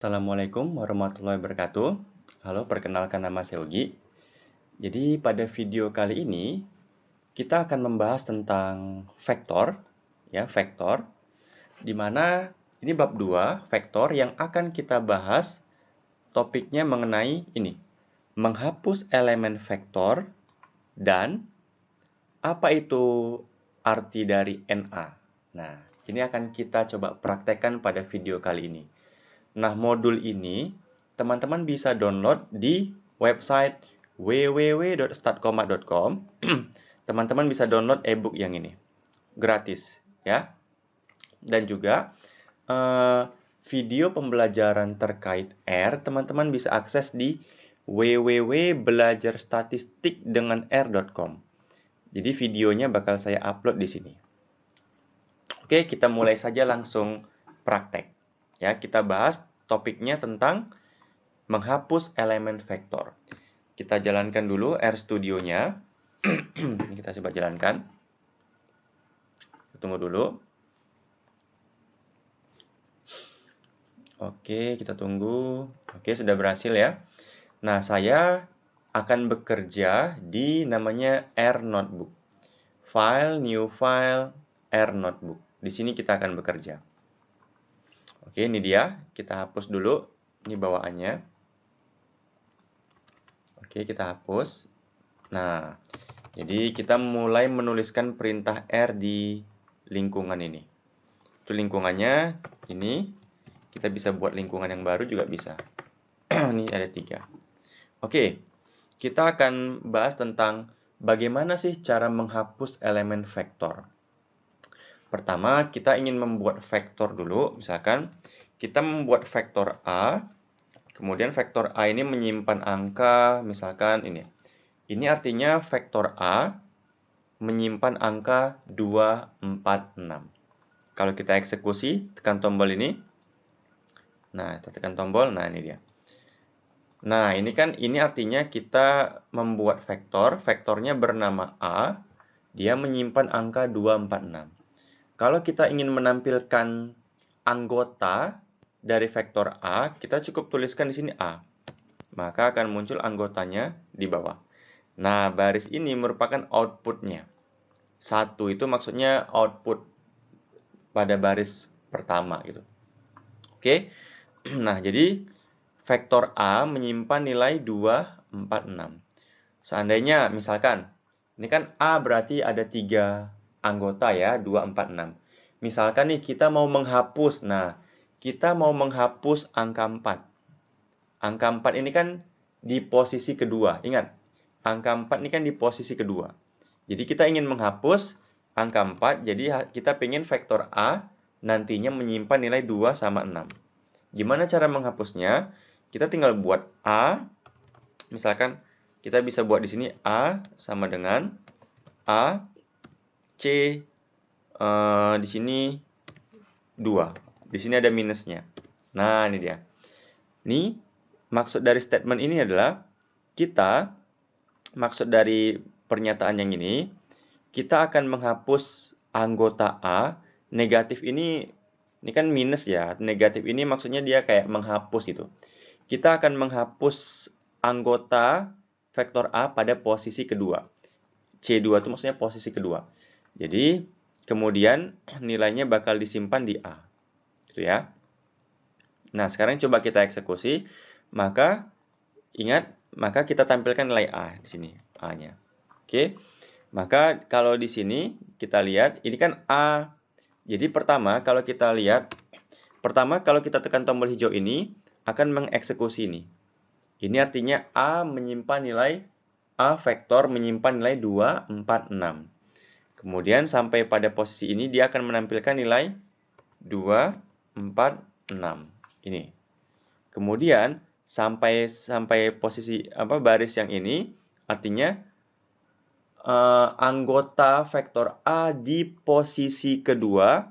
Assalamualaikum warahmatullahi wabarakatuh. Halo, perkenalkan nama saya Ugi. Jadi pada video kali ini kita akan membahas tentang vektor, vektor, di mana ini bab 2, vektor yang akan kita bahas topiknya mengenai ini, menghapus elemen vektor dan apa itu arti dari NA. Nah, ini akan kita coba praktekkan pada video kali ini. Nah, modul ini teman-teman bisa download di website www.startkomat.com. Teman-teman bisa download e-book yang ini, gratis, ya. Dan juga video pembelajaran terkait R, teman-teman bisa akses di www.belajarstatistikdenganr.com. Jadi videonya bakal saya upload di sini. Oke, kita mulai saja langsung praktek. Ya, kita bahas topiknya tentang menghapus elemen vektor. Kita jalankan dulu RStudio-nya. Ini kita coba jalankan. Tunggu dulu. Oke, kita tunggu. Oke, sudah berhasil ya. Nah, saya akan bekerja di namanya R Notebook. File, new file, R Notebook. Di sini kita akan bekerja. Oke, ini dia. Kita hapus dulu. Ini bawaannya. Oke, kita hapus. Nah, jadi kita mulai menuliskan perintah R di lingkungan ini. Itu lingkungannya ini. Kita bisa buat lingkungan yang baru juga bisa. Ini ada 3. Oke, kita akan bahas tentang bagaimana sih cara menghapus elemen vektor. Pertama, kita ingin membuat vektor dulu. Misalkan kita membuat vektor A. Kemudian vektor A ini menyimpan angka, misalkan ini. Ini artinya vektor A menyimpan angka 2, 4, 6. Kalau kita eksekusi, tekan tombol ini. Nah, kita tekan tombol, nah ini dia. Nah, ini artinya kita membuat vektor, vektornya bernama A, dia menyimpan angka 2, 4, 6. Kalau kita ingin menampilkan anggota dari vektor A, kita cukup tuliskan di sini A. Maka akan muncul anggotanya di bawah. Nah, baris ini merupakan outputnya. 1 itu maksudnya output pada baris pertama gitu. Oke. Nah, jadi vektor A menyimpan nilai 2, 4, 6. Seandainya misalkan ini kan A berarti ada 3 anggota ya, 2, 4, 6. Misalkan nih kita mau menghapus. Nah, kita mau menghapus angka 4. Angka 4 ini kan di posisi kedua. Ingat, angka 4 ini kan di posisi kedua. Jadi kita ingin menghapus angka 4, jadi kita ingin vektor A nantinya menyimpan nilai 2 sama 6. Gimana cara menghapusnya? Kita tinggal buat A, misalkan kita bisa buat di sini A sama dengan A, C, di sini 2. Di sini ada minusnya. Nah, ini dia. Ini maksud dari statement ini adalah maksud dari pernyataan yang ini, kita akan menghapus anggota A. Negatif ini kan minus ya. Negatif ini maksudnya dia kayak menghapus itu. Kita akan menghapus anggota vektor A pada posisi kedua. C2 itu maksudnya posisi kedua. Jadi, kemudian nilainya bakal disimpan di A. Gitu ya. Nah, sekarang coba kita eksekusi. Maka, ingat, maka kita tampilkan nilai A di sini. A-nya. Oke. Maka, kalau di sini kita lihat, ini kan A. Jadi pertama, kalau kita tekan tombol hijau ini, akan mengeksekusi ini. Ini artinya A vektor menyimpan nilai 2, 4, 6. Kemudian sampai pada posisi ini, dia akan menampilkan nilai 2, 4, 6. Ini. Kemudian, sampai posisi baris yang ini, artinya anggota vektor A di posisi kedua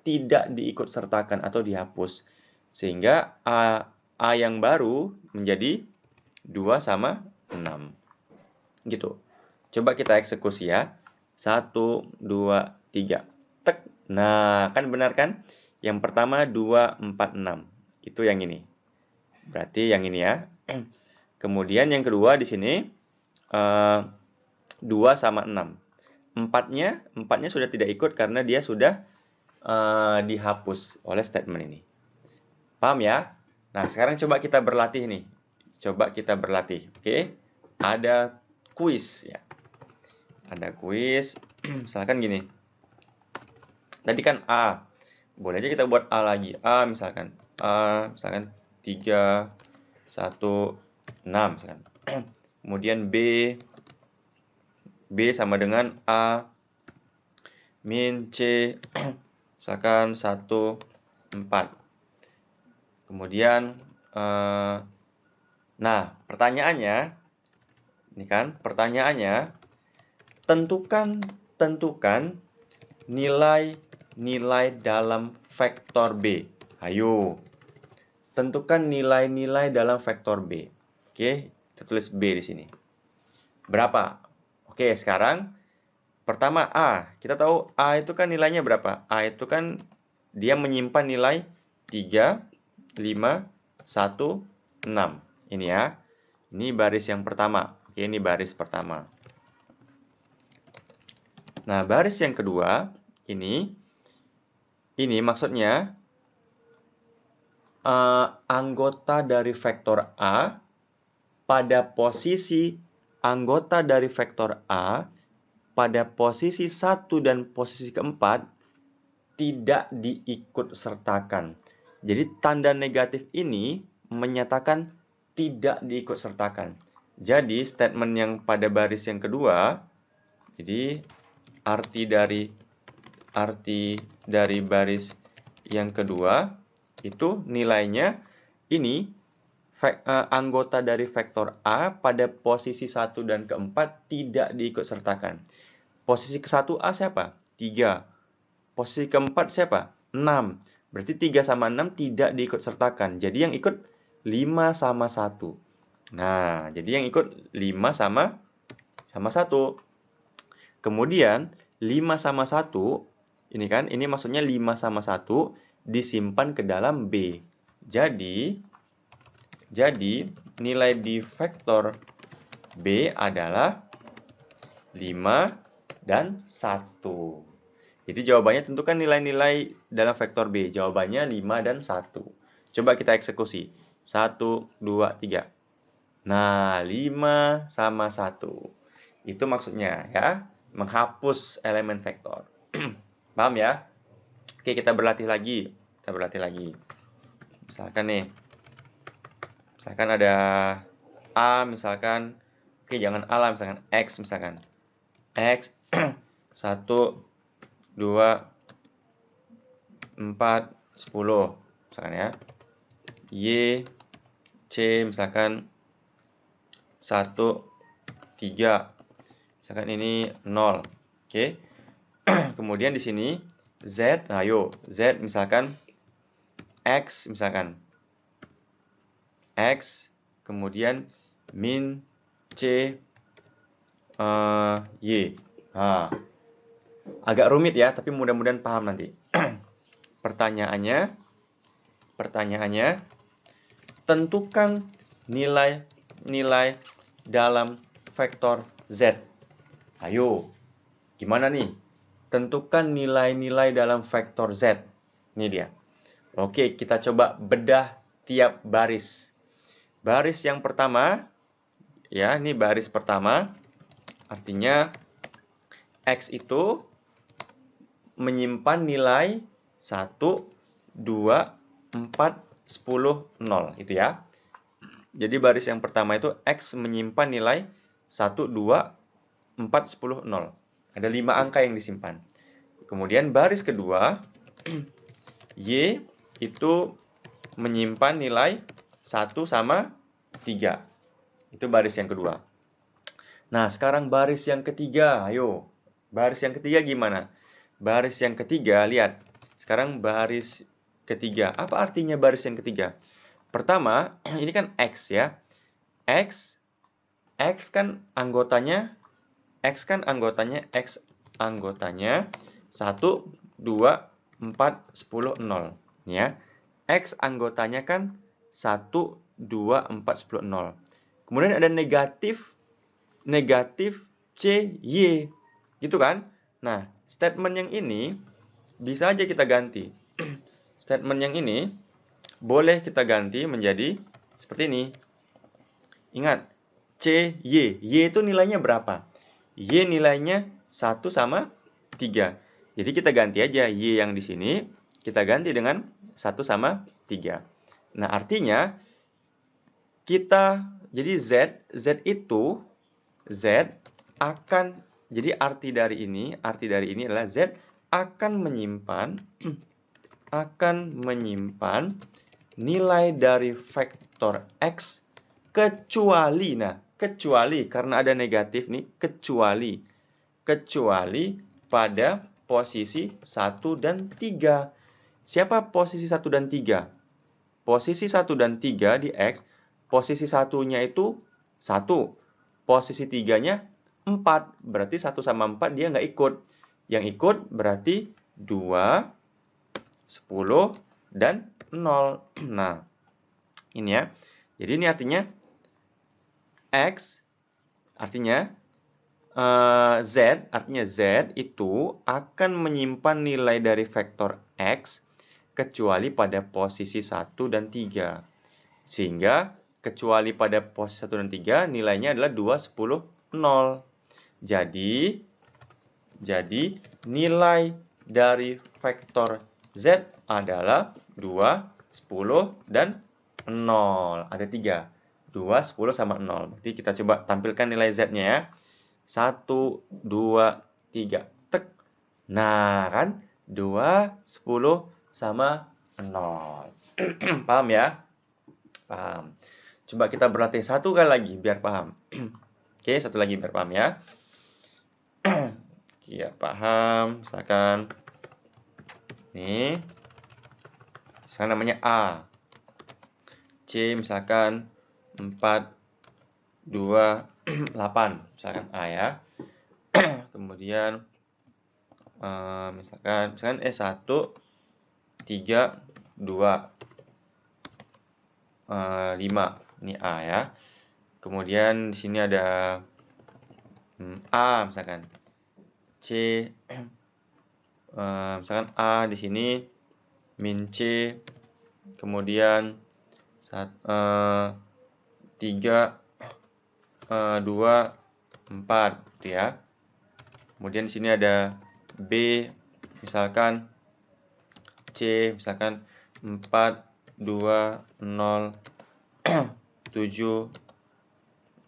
tidak diikut sertakan atau dihapus. Sehingga A yang baru menjadi 2 sama 6. Gitu. Coba kita eksekusi ya. 1, 2, 3. Tek. Nah, kan benar kan? Yang pertama 2, 4, 6. Itu yang ini. Berarti yang ini ya. Kemudian yang kedua di sini 2 sama 6. Empatnya sudah tidak ikut karena dia sudah dihapus oleh statement ini. Paham ya? Nah, sekarang coba kita berlatih nih. Coba kita berlatih. Oke. Ada kuis ya. Ada kuis. Misalkan gini. Tadi kan A. Boleh aja kita buat A lagi. A misalkan 3, 1, 6 misalkan. Kemudian B sama dengan A min C misalkan 1, 4. Kemudian nah, pertanyaannya ini kan, pertanyaannya tentukan nilai-nilai dalam vektor B. Ayo. Tentukan nilai-nilai dalam vektor B. Oke, kita tulis B di sini. Berapa? Oke, sekarang pertama A. Kita tahu A itu kan nilainya berapa? A itu kan dia menyimpan nilai 3, 5, 1, 6. Ini ya. Ini baris yang pertama. Oke, ini baris pertama. Nah, baris yang kedua, ini maksudnya anggota dari vektor A pada posisi anggota dari vektor A pada posisi 1 dan posisi keempat tidak diikut sertakan. Jadi tanda negatif ini menyatakan tidak diikut sertakan. Jadi statement yang pada baris yang kedua, jadi arti dari baris yang kedua itu nilainya ini anggota dari vektor A pada posisi 1 dan keempat tidak diikut sertakan. Posisi ke-1 A siapa? 3. Posisi keempat siapa? 6. Berarti 3 sama 6 tidak diikut sertakan. Jadi yang ikut 5 sama 1. Nah, jadi yang ikut 5 sama 1. Kemudian 5 sama 1, ini kan, ini maksudnya 5 sama 1 disimpan ke dalam B. Jadi nilai di vektor B adalah 5 dan 1. Jadi jawabannya tentukan nilai-nilai dalam vektor B. Jawabannya 5 dan 1. Coba kita eksekusi. 1, 2, 3. Nah, 5 sama 1. Itu maksudnya ya, menghapus elemen vektor. Paham ya? Oke, kita berlatih lagi. Misalkan nih. Misalkan ada A, misalkan. Oke, jangan A lah, misalkan X, misalkan. X, 1, 2, 4, 10. Misalkan ya. Y, C, misalkan 1, 3. Misalkan ini 0. Oke. Kemudian di sini Z, nah ayo, Z misalkan X, misalkan X, kemudian min C, Y. Nah, agak rumit ya, tapi mudah-mudahan paham nanti. Pertanyaannya, tentukan nilai-nilai dalam vektor Z. Ayo, gimana nih? Tentukan nilai-nilai dalam vektor Z. Ini dia. Oke, kita coba bedah tiap baris. Baris yang pertama, ya, ini baris pertama. Artinya, X itu menyimpan nilai 1, 2, 4, 10, 0. Itu ya. Jadi baris yang pertama itu X menyimpan nilai 1, 2, 4, 10, 0. Ada 5 angka yang disimpan. Kemudian baris kedua, Y itu menyimpan nilai 1 sama 3. Itu baris yang kedua. Nah, sekarang baris yang ketiga. Ayo, baris yang ketiga gimana? Baris yang ketiga, lihat. Sekarang baris ketiga. Apa artinya baris yang ketiga? Pertama, ini kan X ya. X kan anggotanya 1, 2, 4, 10, 0. Ya. X anggotanya kan 1, 2, 4, 10, 0. Kemudian ada negatif C, Y. Gitu kan? Nah, statement yang ini bisa aja kita ganti. Statement yang ini boleh kita ganti menjadi seperti ini. Ingat, C, Y. Y itu nilainya berapa? Y nilainya 1 sama 3. Jadi kita ganti aja Y yang di sini, kita ganti dengan 1 sama 3. Nah, artinya jadi Z itu, Z akan, jadi arti dari ini adalah Z akan menyimpan nilai dari vektor X kecuali karena ada negatif nih, kecuali pada posisi 1 dan 3. Siapa posisi 1 dan 3? Posisi 1 dan 3 di X, posisi 1-nya itu 1, posisi 3-nya 4. Berarti 1 sama 4 dia nggak ikut. Yang ikut berarti 2, 10, dan 0. Nah, ini ya. Jadi ini artinya X, artinya Z itu akan menyimpan nilai dari vektor X kecuali pada posisi 1 dan 3. Sehingga kecuali pada posisi 1 dan 3 nilainya adalah 2, 10, 0. Jadi nilai dari vektor Z adalah 2, 10, dan 0. Ada 3. 2, 10, sama 0. Berarti kita coba tampilkan nilai Z-nya ya. 1, 2, 3. Tek. Nah, kan? 2, 10, sama 0. Paham ya? Paham. Coba kita berlatih satu kali lagi biar paham. Oke, satu lagi biar paham ya. Ya, paham. Misalkan nih. Misalkan namanya A. C misalkan 4, 2, 8. Misalkan A ya. Kemudian misalkan E1, 3, 2, 5. Ini A ya. Kemudian di sini ada A misalkan. C misalkan A di sini min C, kemudian 3, 2, 4 gitu ya. Kemudian di sini ada B misalkan C misalkan 4, 2, 0, 7,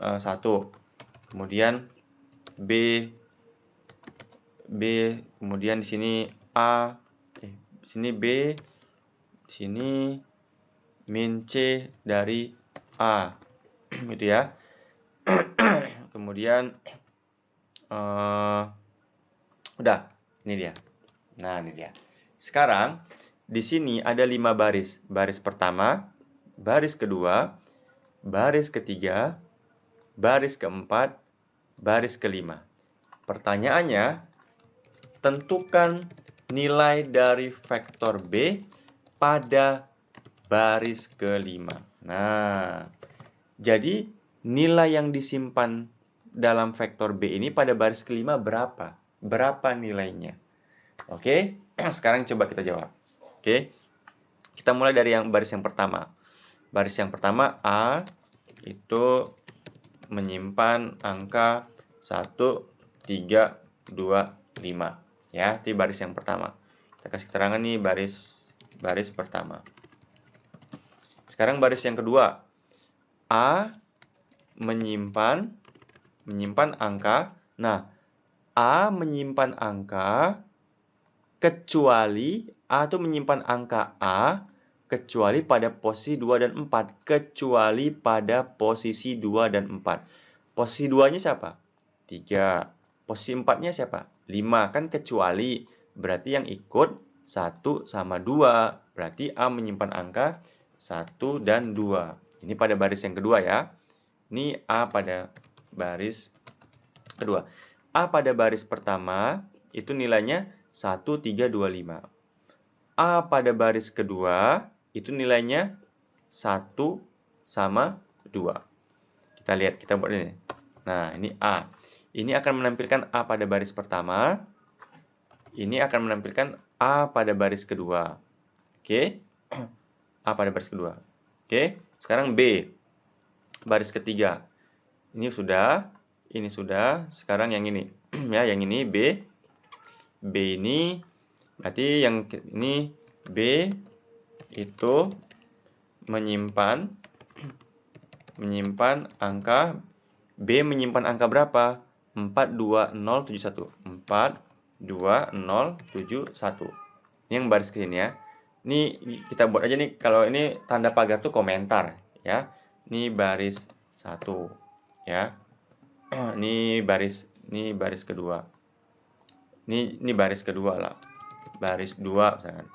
1. Kemudian B, kemudian di sini A, di sini B, di sini min C dari A, gitu ya. Kemudian udah, ini dia. Nah, ini dia. Sekarang di sini ada 5 baris. Baris pertama, baris kedua, baris ketiga, baris keempat, baris kelima. Pertanyaannya, tentukan nilai dari vektor B pada baris kelima. Nah, jadi nilai yang disimpan dalam vektor B ini pada baris kelima berapa? Berapa nilainya? Oke, sekarang coba kita jawab. Oke, kita mulai dari baris yang pertama. Baris yang pertama A itu menyimpan angka 1, 3, 2, 5. Ya, di baris yang pertama. Kita kasih keterangan nih baris pertama. Sekarang baris yang kedua. A menyimpan angka. Nah, A menyimpan angka kecuali A itu menyimpan angka A kecuali pada posisi 2 dan 4. Kecuali pada posisi 2 dan 4. Posisi 2-nya siapa? 3. Posisi 4-nya siapa? 5. Kan kecuali. Berarti yang ikut 1 sama 2. Berarti A menyimpan angka 1 dan 2. Ini pada baris yang kedua ya. Ini A pada baris kedua. A pada baris pertama itu nilainya 1, 3, 2, 5. A pada baris kedua itu nilainya 1 sama 2. Kita lihat, kita buat ini. Nah, ini A. Ini akan menampilkan A pada baris pertama. Ini akan menampilkan A pada baris kedua. Oke. A pada baris kedua. Oke. Sekarang B. Baris ketiga. Ini sudah. Ini sudah. Sekarang yang ini. Ya, yang ini B. B ini berarti yang ini B itu menyimpan angka B menyimpan angka berapa? 42071. 42071. Ini yang baris ke sini ya. Ini kita buat aja nih, kalau ini tanda pagar tuh komentar ya. Ini baris 1 ya. Ini baris kedua. Ini baris kedua lah. Baris 2 misalkan.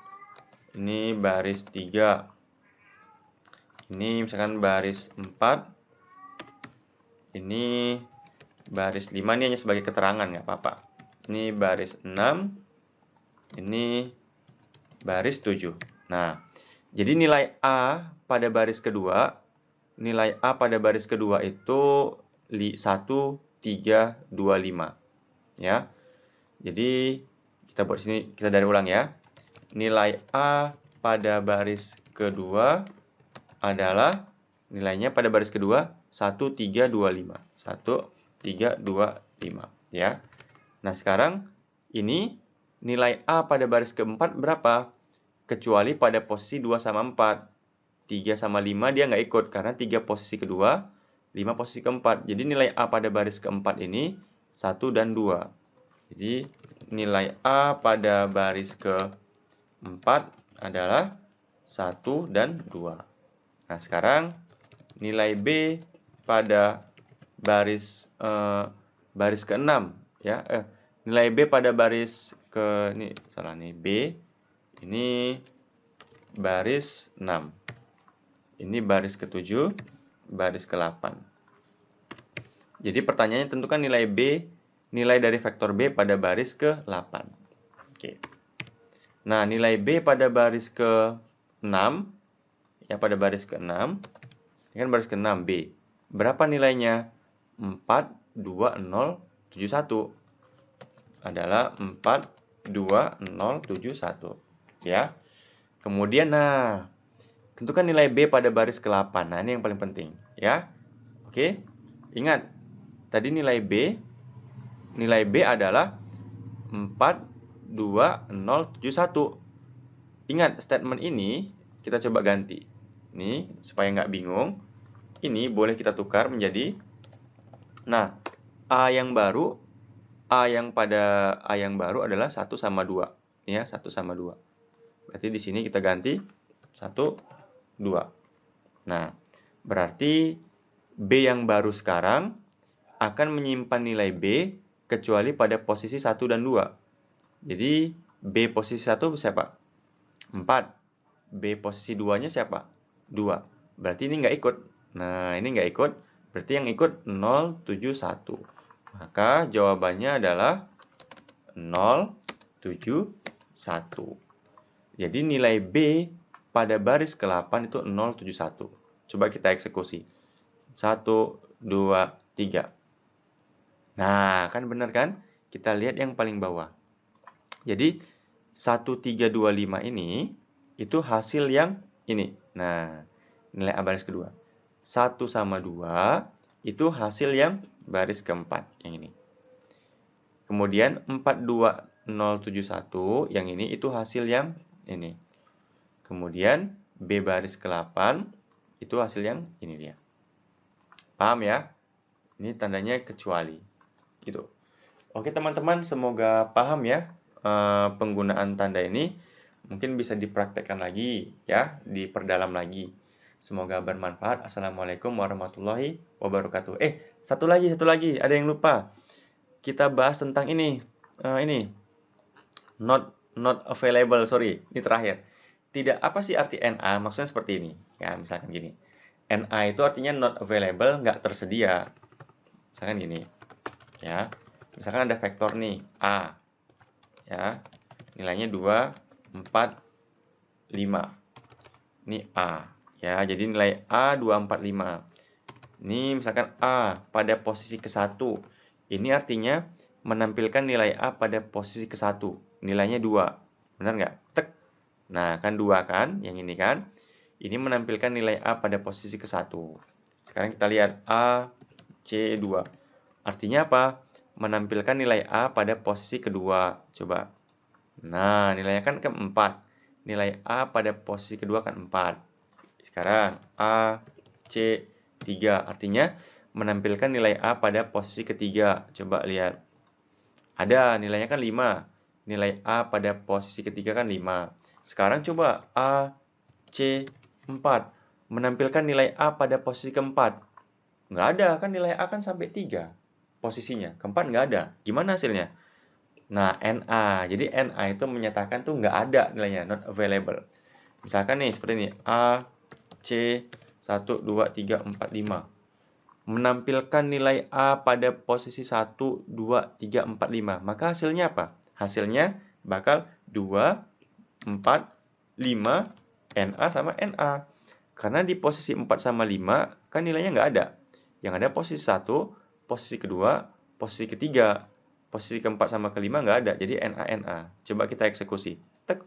Ini baris 3. Ini misalkan baris 4. Ini baris 5, ini hanya sebagai keterangan, nggak apa-apa. Ini baris 6. Ini baris 7. Nah, jadi nilai A pada baris kedua, itu 1, 3, 2, 5. Ya. Jadi kita buat sini, kita dari ulang ya. Nilai A pada baris kedua adalah nilainya pada baris kedua 1, 3, 2, 5. 1, 3, 2, 5 ya. Nah, sekarang ini nilai A pada baris keempat berapa? Kecuali pada posisi 2 sama 4. 3 sama 5 dia nggak ikut karena 3 posisi kedua, 5 posisi keempat. Jadi nilai A pada baris keempat ini 1 dan 2. Jadi nilai A pada baris keempat adalah 1 dan 2. Nah, sekarang nilai B pada baris ke-6 ya. Nilai B pada baris B ini baris 6. Ini baris ke-7, baris ke-8. Jadi pertanyaannya tentukan nilai B, nilai dari vektor B pada baris ke-8. Oke. Nah, nilai B pada baris ke-6 ya, pada baris ke-6. Ini kan baris ke-6 B. Berapa nilainya? 42071. Adalah 42071 ya. Kemudian tentukan nilai B pada baris ke-8. Nah, ini yang paling penting ya. Oke. Ingat, tadi nilai B adalah 42071. Ingat, statement ini kita coba ganti. Ini supaya nggak bingung. Ini boleh kita tukar menjadi, nah, A yang baru adalah 1 sama 2. Ya, 1 sama 2. Berarti di sini kita ganti 1, 2. Nah, berarti B yang baru sekarang akan menyimpan nilai B kecuali pada posisi 1 dan 2. Jadi, B posisi 1 siapa? 4. B posisi 2-nya siapa? 2. Berarti ini nggak ikut. Nah, ini nggak ikut. Berarti yang ikut 071. Maka jawabannya adalah 071. Jadi nilai B pada baris ke-8 itu 071. Coba kita eksekusi. 1, 2, 3. Nah, kan benar kan? Kita lihat yang paling bawah. Jadi 1325 ini itu hasil yang ini. Nah, nilai A baris kedua. 1 sama 2 itu hasil yang baris keempat, yang ini. Kemudian 42071 yang ini itu hasil yang ini. Kemudian B baris ke-8 itu hasil yang ini dia. Paham ya? Ini tandanya kecuali. Gitu. Oke teman-teman, semoga paham ya penggunaan tanda ini. Mungkin bisa dipraktekkan lagi ya, diperdalam lagi. Semoga bermanfaat. Assalamualaikum warahmatullahi wabarakatuh. Satu lagi, ada yang lupa. Kita bahas tentang ini. Not available, sorry. Ini terakhir. Apa sih arti NA? Maksudnya seperti ini. Ya, misalkan gini. NA itu artinya not available, nggak tersedia. Misalkan gini. Ya. Misalkan ada vektor nih, A. Ya. Nilainya 2, 4, 5. Ini A. Ya, jadi nilai A 245. Ini misalkan A pada posisi ke-1. Ini artinya menampilkan nilai A pada posisi ke-1. Nilainya 2. Benar nggak? Tek. Nah, kan 2 kan? Yang ini kan? Ini menampilkan nilai A pada posisi ke-1. Sekarang kita lihat A, C, 2. Artinya apa? Menampilkan nilai A pada posisi kedua. Coba. Nah, nilainya kan ke-4. Nilai A pada posisi kedua kan 4. Sekarang A, C, 3. Artinya menampilkan nilai A pada posisi ketiga. Coba lihat. Ada, nilainya kan 5. Nilai A pada posisi ketiga kan 5. Sekarang coba A, C, 4. Menampilkan nilai A pada posisi keempat. Nggak ada, kan nilai A kan sampai 3 posisinya. Keempat nggak ada. Gimana hasilnya? Nah, NA. Jadi NA itu menyatakan tuh nggak ada nilainya, not available. Misalkan nih, seperti ini. A, C, 1, 2, 3, 4, 5. Menampilkan nilai A pada posisi 1, 2, 3, 4, 5. Maka hasilnya apa? Hasilnya bakal 2, 4, 5, NA sama NA. Karena di posisi 4 sama 5, kan nilainya nggak ada. Yang ada posisi 1, posisi kedua, posisi ketiga. Posisi keempat sama kelima nggak ada. Jadi NA, NA. Coba kita eksekusi. Tek.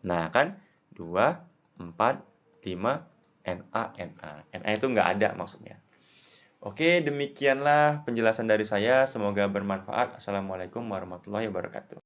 Nah, kan? 2, 4, 5, NA, NA. NA itu nggak ada maksudnya. Oke, demikianlah penjelasan dari saya. Semoga bermanfaat. Assalamualaikum warahmatullahi wabarakatuh.